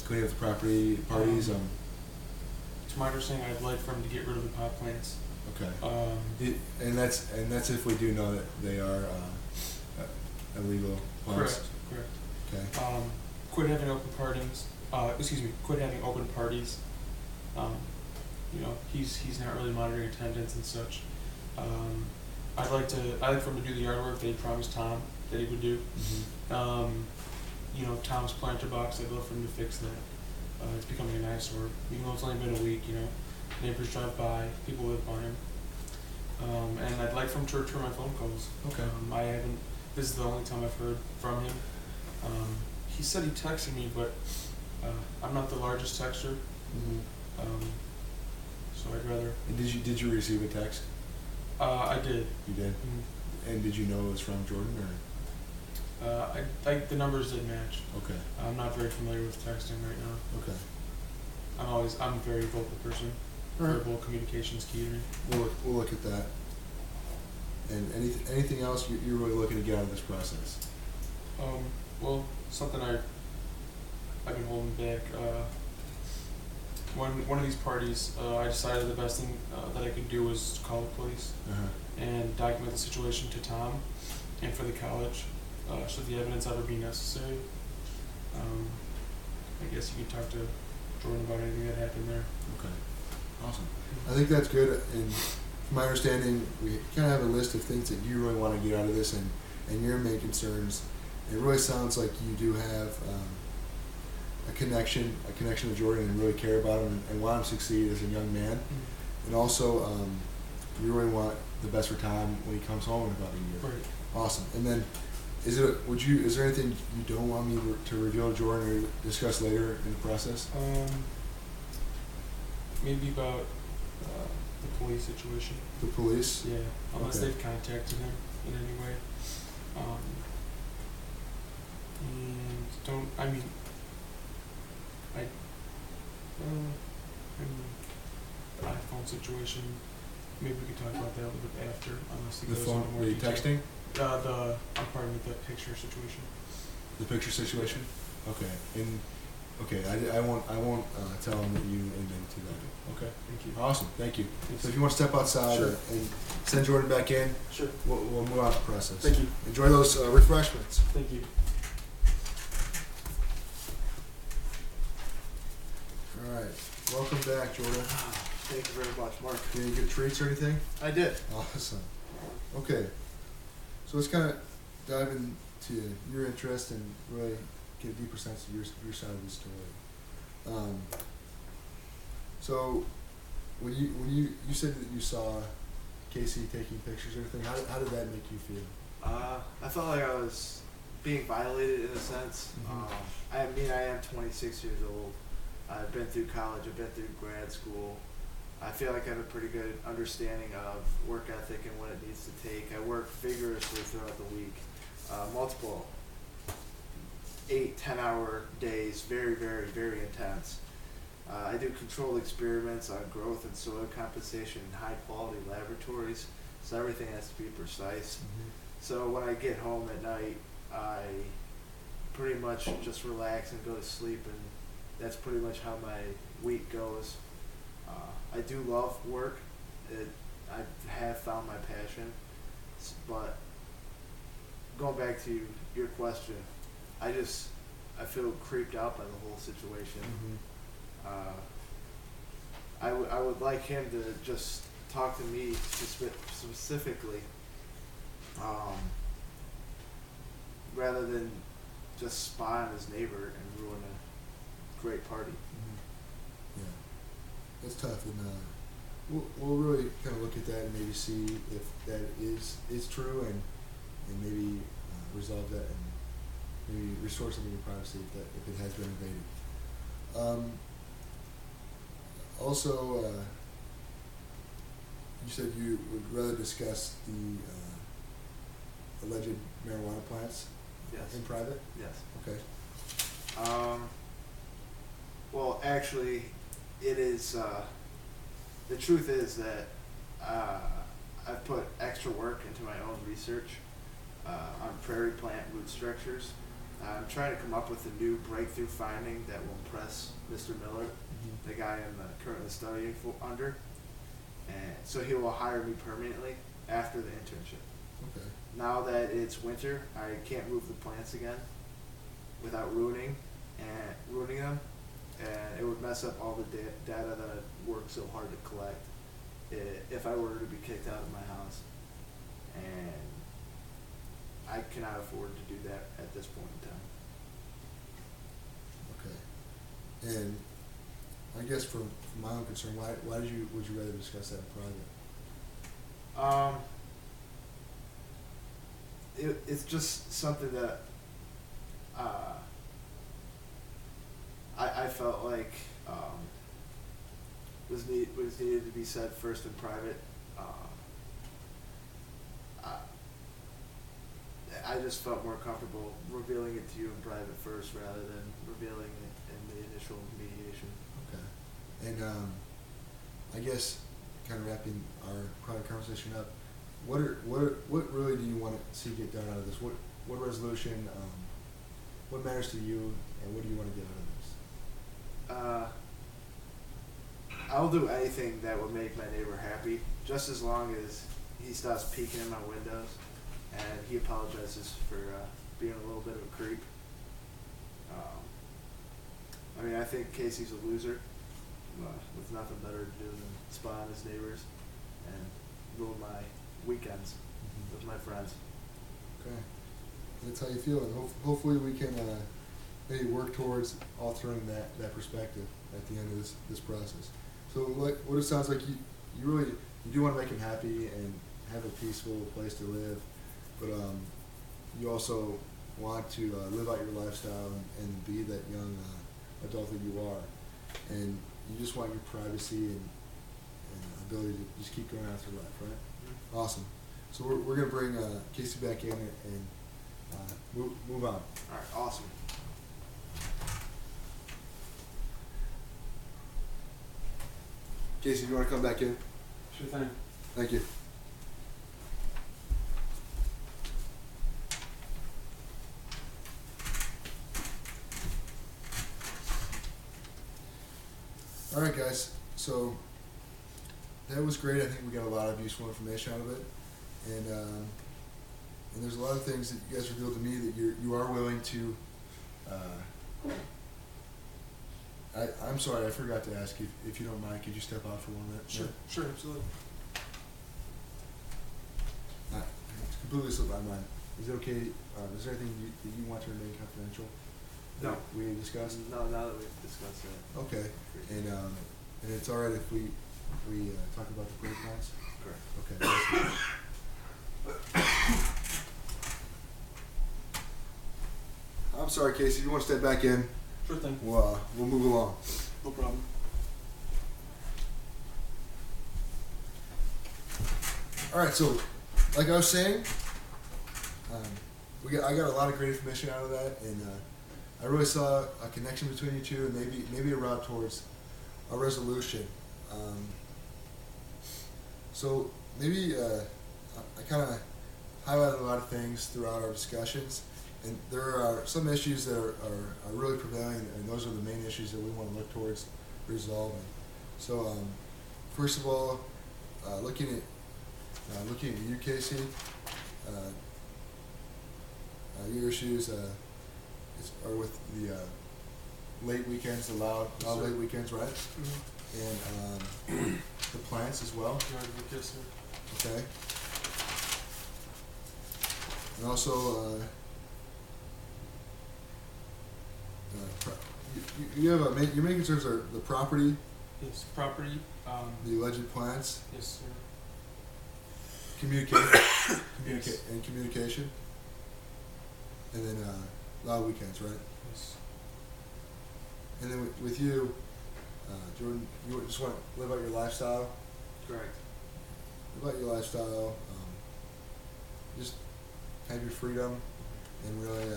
cleaning up the property, parties. To my understanding, I'd like for him to get rid of the pot plants. Okay. And that's if we do know that they are illegal plants. Correct. Okay. Quit having open parties. Quit having open parties. He's not really monitoring attendance and such. I'd like for him to do the yard work that he promised Tom that he would do. Mm-hmm. Tom's planter box, I'd love for him to fix that. It's becoming an eyesore. Even though it's only been a week, neighbors drive by, people live by him. And I'd like for him to return my phone calls. Okay. This is the only time I've heard from him. He said he texted me, but I'm not the largest texter. Mm-hmm. So I'd rather. And did you receive a text? I did. You did? Mm-hmm. And did you know it was from Jordan, or? The numbers did match. Okay. I'm not very familiar with texting right now. Okay. I'm a very vocal person. Right. Verbal communication's key to me. We'll look at that. And anything else you're really looking to get out of this process? Well, something I've been holding back. One of these parties, I decided the best thing that I could do was to call the police and document the situation to Tom and for the college, should the evidence ever be necessary. I guess you could talk to Jordan about anything that happened there. Okay. Awesome. I think that's good. And from my understanding, we kind of have a list of things that you really want to get out of this and your main concerns. It really sounds like you do have a connection to Jordan and really care about him and want him to succeed as a young man. Mm-hmm. And also, you really want the best for Tom when he comes home in about a year. Right. Awesome. And then, is there anything you don't want me to reveal to Jordan or discuss later in the process? Maybe about the police situation. The police? Yeah, unless Okay. they've contacted him in any way. The iPhone situation, maybe we could talk about that a little bit after, unless he The goes phone, into more the detail. texting? The picture situation. The picture situation? Okay. I won't tell him that you into that. Okay. Thank you. Awesome. Thank you. Thanks. So if you want to step outside Sure. and send Jordan back in, Sure. we'll move on to the process. Thank you. Enjoy those refreshments. Thank you. All right. Welcome back, Jordan. Thank you very much, Mark. Did you get treats or anything? I did. Awesome. Okay. So let's kind of dive into your interest and really get a deeper sense of your side of the story. So when you said that you saw Casey taking pictures or anything, how did that make you feel? I felt like I was being violated in a sense. Mm-hmm. I am 26 years old. I've been through college. I've been through grad school. I feel like I have a pretty good understanding of work ethic and what it needs to take. I work vigorously throughout the week, multiple 8-10 hour days, very, very, very intense. I do controlled experiments on growth and soil compensation in high quality laboratories, so everything has to be precise. Mm-hmm. So when I get home at night, I pretty much just relax and go to sleep, and that's pretty much how my week goes. I do love work. I have found my passion, but going back to your question, I feel creeped out by the whole situation. Mm-hmm. I would like him to just talk to me specifically, rather than just spy on his neighbor and ruin a great party. Mm-hmm. Yeah, that's tough, and we'll really kind of look at that and maybe see if that is true, and maybe resolve that and maybe restore some of your privacy if it has been invaded. Also, you said you would rather discuss the alleged marijuana plants Yes. in private? Yes. Okay. Well, actually, it is. The truth is that I've put extra work into my own research on prairie plant root structures. I'm trying to come up with a new breakthrough finding that will impress Mr. Miller, the guy I'm currently studying under, and so he will hire me permanently after the internship. Okay. Now that it's winter, I can't move the plants again without ruining them, and it would mess up all the data that I worked so hard to collect if I were to be kicked out of my house, and I cannot afford to do that at this point in time. Okay. And I guess from my own concern, why would you rather discuss that in private? It's just something that I felt like was needed to be said first in private. I just felt more comfortable revealing it to you in private first rather than revealing it in the initial mediation. Okay. And I guess kind of wrapping our private conversation up, what really do you want to see get done out of this? What resolution? What matters to you, and what do you want to get out of this? I'll do anything that would make my neighbor happy, just as long as he stops peeking in my windows and he apologizes for being a little bit of a creep. I mean, I think Casey's a loser with nothing better to do than spy on his neighbors and ruin my weekends with my friends. Okay. That's how you feel, and hopefully we can maybe work towards altering that perspective at the end of this process. So what it sounds like, you do want to make him happy and have a peaceful place to live, but you also want to live out your lifestyle and be that young adult that you are, and you just want your privacy and ability to just keep going after life, right? Mm-hmm. Awesome. So we're going to bring Casey back in and move on. All right, awesome. Casey, do you want to come back in? Sure thing. Thank you. All right, guys. So that was great. I think we got a lot of useful information out of it, and there's a lot of things that you guys revealed to me that you are willing to. I'm sorry, I forgot to ask you if you don't mind. Could you step out for 1 minute? Sure, absolutely. It's completely slipped my mind. Is it okay? Is there anything that you want to remain confidential? No. We discussed? No, now that we've discussed it. Okay. And it's all right if we talk about the great plans? Correct. Okay. I'm sorry, Casey. If you want to step back in, Sure thing. we'll move along. No problem. All right. So, like I was saying, I got a lot of great information out of that, and I really saw a connection between you two, and maybe a route towards a resolution. So maybe I kind of highlighted a lot of things throughout our discussions, and there are some issues that are really prevailing, and those are the main issues that we want to look towards resolving. So first of all, looking at you, Casey, your issues are with the late weekends, the loud late weekends, right? Mm-hmm. And the plants as well. Yes, sir. Okay. And also, you have your main concerns are the property, Yes, property. the alleged plants, Yes, sir. communication, Yes. and communication, and then loud weekends, right? Yes. And then with you, Jordan, you just want to live out your lifestyle. Correct. Live out your lifestyle. Just have your freedom, and really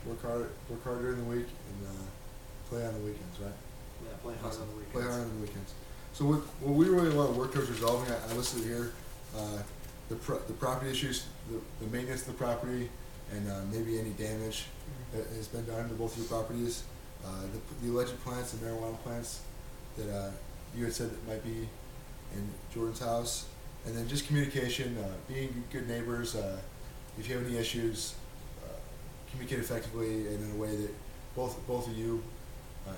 work hard during the week, and play on the weekends, right? Yeah, play hard on the weekends. Play hard on the weekends. So what we really want to work towards resolving, I listed here, the property issues, the maintenance of the property, and maybe any damage that has been done to both of your properties. The alleged plants, the marijuana plants that you had said that might be in Jordan's house, and then just communication, being good neighbors. If you have any issues, communicate effectively and in a way that both of you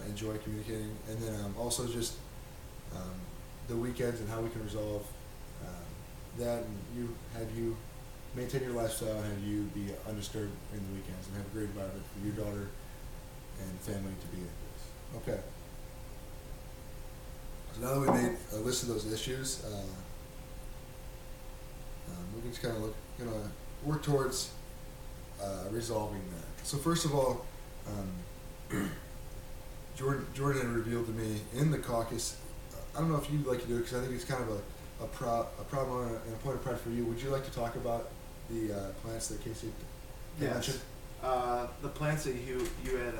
enjoy communicating, and then also just the weekends and how we can resolve that, and have you maintain your lifestyle and have you be undisturbed in the weekends and have a great environment for your daughter and family to be in. Okay. So now that we made a list of those issues, we can just kind of work towards resolving that. So first of all, Jordan had revealed to me in the caucus. I don't know if you'd like to do it because I think it's kind of a problem and a point of pride for you. Would you like to talk about the plants that Casey mentioned? The plants that you had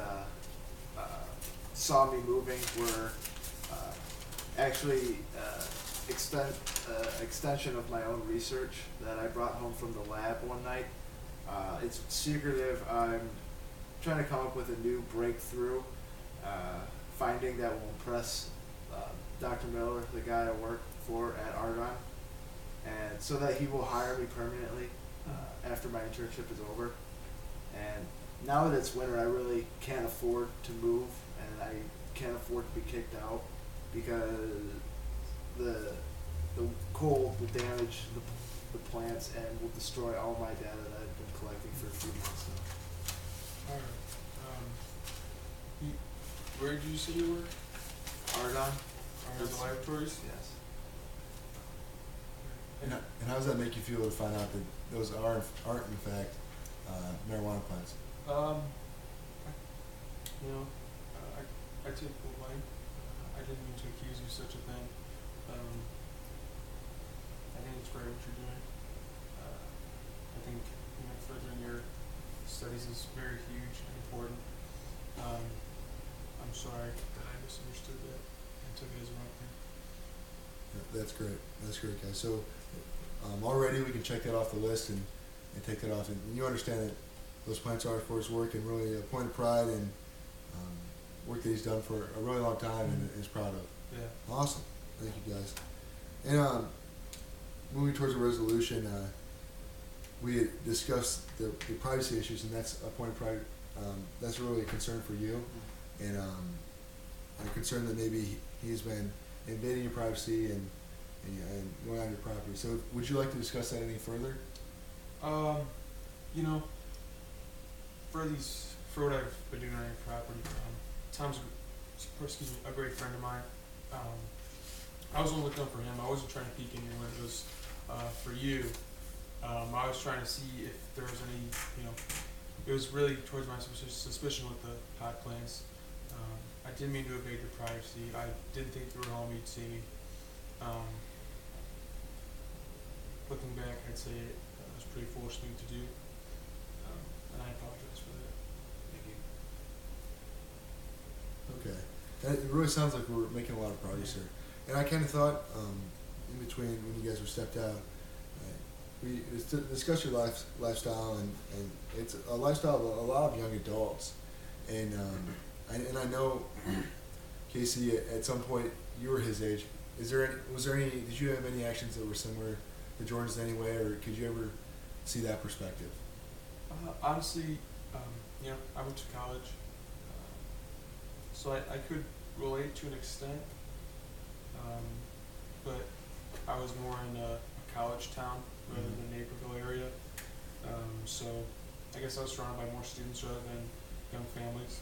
saw me moving were actually extension of my own research that I brought home from the lab one night. It's secretive. I'm trying to come up with a new breakthrough finding that will impress Dr. Miller, the guy I work for at Argonne, and so that he will hire me permanently after my internship is over. And now that it's winter, I really can't afford to move, and I can't afford to be kicked out because the cold will damage the plants and will destroy all my data that I've been collecting for a few months now. Alright. Where did you say you were? Argonne? The laboratories? Yes. And how does that make you feel to find out that those aren't in fact marijuana plants? I take full blame. I didn't mean to accuse you of such a thing. I think it's great what you're doing. I think furthering your studies is very huge and important. I'm sorry that I misunderstood that and took it as a wrong thing. Yeah, that's great. That's great, guys. So already we can check that off the list and take that off. And you understand that those plants are for his work and really a point of pride and work that he's done for a really long time and is proud of. Yeah. Awesome. Thank you, guys. And moving towards a resolution, we had discussed the privacy issues, and that's a point of pride. That's really a concern for you, and a concern that maybe he's been invading your privacy and going on your property. So would you like to discuss that any further? For what I've been doing on your property, Tom's a great friend of mine. I was only looking up for him. I wasn't trying to peek anyone. It was for you. I was trying to see if there was any, it was really towards my suspicion with the pot plants. I didn't mean to invade your privacy. I didn't think you were home, you'd see me. Looking back, I'd say it was a pretty foolish thing to do, and I apologize for that. Thank you. Okay. It really sounds like we're making a lot of progress here. And I kind of thought, in between when you guys were stepped out, we discussed your lifestyle, and it's a lifestyle of a lot of young adults. And I know, Casey, at some point you were his age. Did you have any actions that were similar to Jordan's in any way, or could you ever see that perspective? Honestly, I went to college, so I could relate to an extent, but I was more in a college town rather than Naperville area, so I guess I was surrounded by more students rather than young families,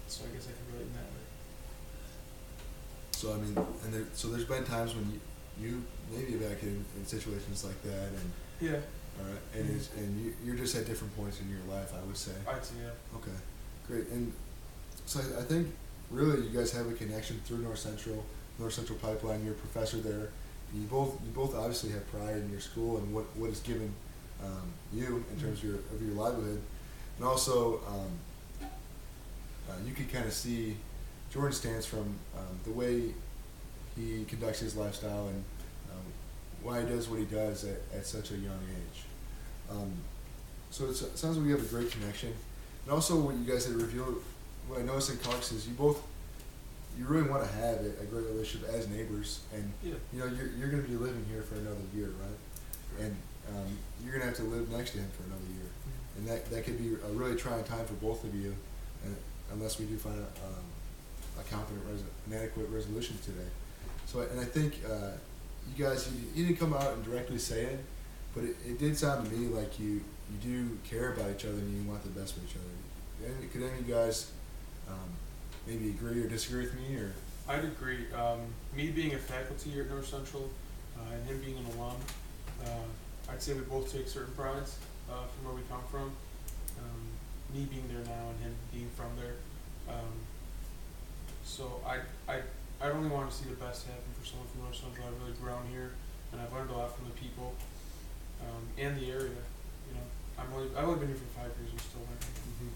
so I guess I can relate in that way. So I mean, so there's been times when you maybe back in situations like that, and yeah. All right, and you're just at different points in your life, I would say. I'd say, yeah. Okay, great. And so I think really you guys have a connection through North Central Pipeline. You're a professor there. And you both obviously have pride in your school and what it's given you in terms of your livelihood, and also you can kind of see Jordan stands from the way he conducts his lifestyle and why he does what he does at such a young age. So it sounds like we have a great connection. And also what you guys had revealed, what I noticed in Cox is you really want to have a great relationship as neighbors, and Yeah. you know you're going to be living here for another year, right? And you're going to have to live next to him for another year, and that could be a really trying time for both of you, and unless we do find a competent, an adequate resolution today. So, and I think you guys, you didn't come out and directly say it, but it did sound to me like you do care about each other and you want the best for each other. And could any of you guys maybe agree or disagree with me, or? I'd agree. Me being a faculty here at North Central, and him being an alum, I'd say we both take certain prides from where we come from. Me being there now and him being from there. So I only want to see the best happen for someone from North Central. I've really grown here, and I've learned a lot from the people and the area. You know, I've only been here for 5 years and still learning. Mm-hmm.